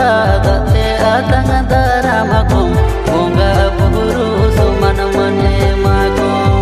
date atang daramakom bunga buru suman mane makom.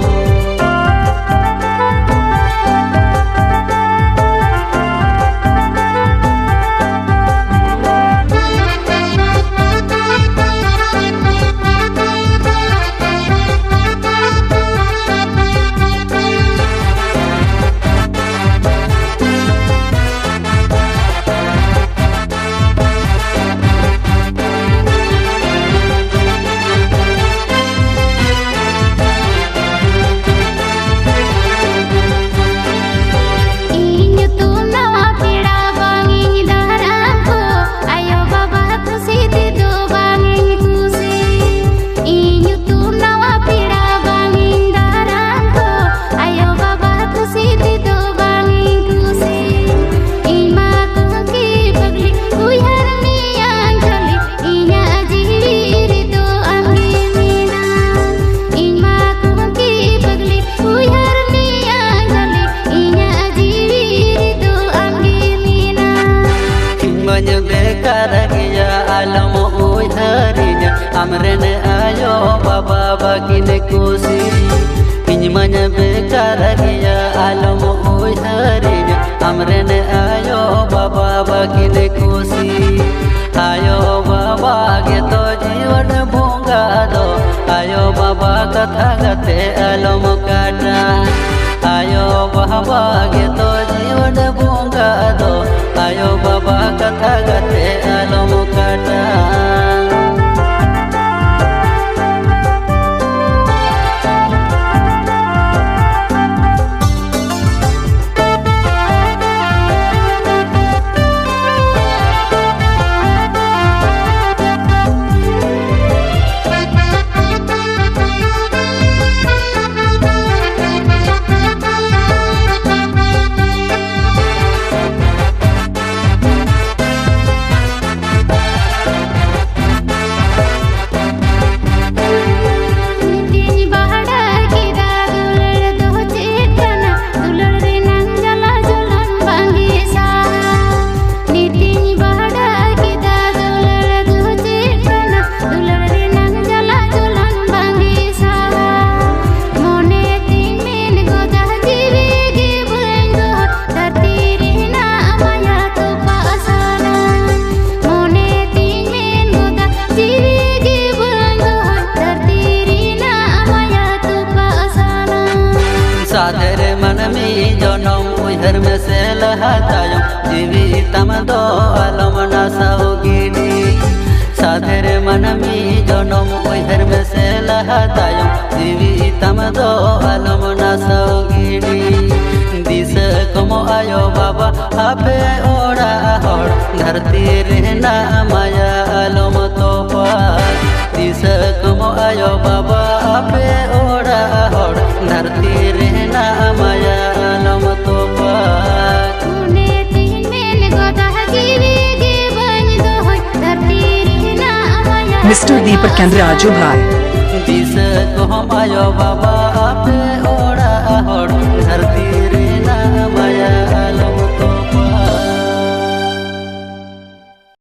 Alam uiharinya amrene ayo baba bagine kusi injmanya bekaragia alam uiharinya amrene ayo baba bagine kusi ayo baba geto jiwan bunga do ayo baba katha gate alam kata ayo baba geto jiwan bunga do ayo baba katha gate alam kata. साधरे मन में जनम उधर में से लहतायो जीवी तम दो आलम ना सहोगिनी साधरे मन में जनम उधर में से लहतायो जीवी तम दो आलम ना सहोगिनी दिस कमो आयो बाबा आपे ओड़ा होड़ धरती रहना माया आलम तो पार दिस कमो आयो बाबा आपे ओड़ा होड़ धरती रहना माया आलम तो पार तूने तीन में गोदा जीवी के बन दो धरती रहना माया मिस्टर दीपक केंद्र आजू भाई दिस को हम आयो बाबा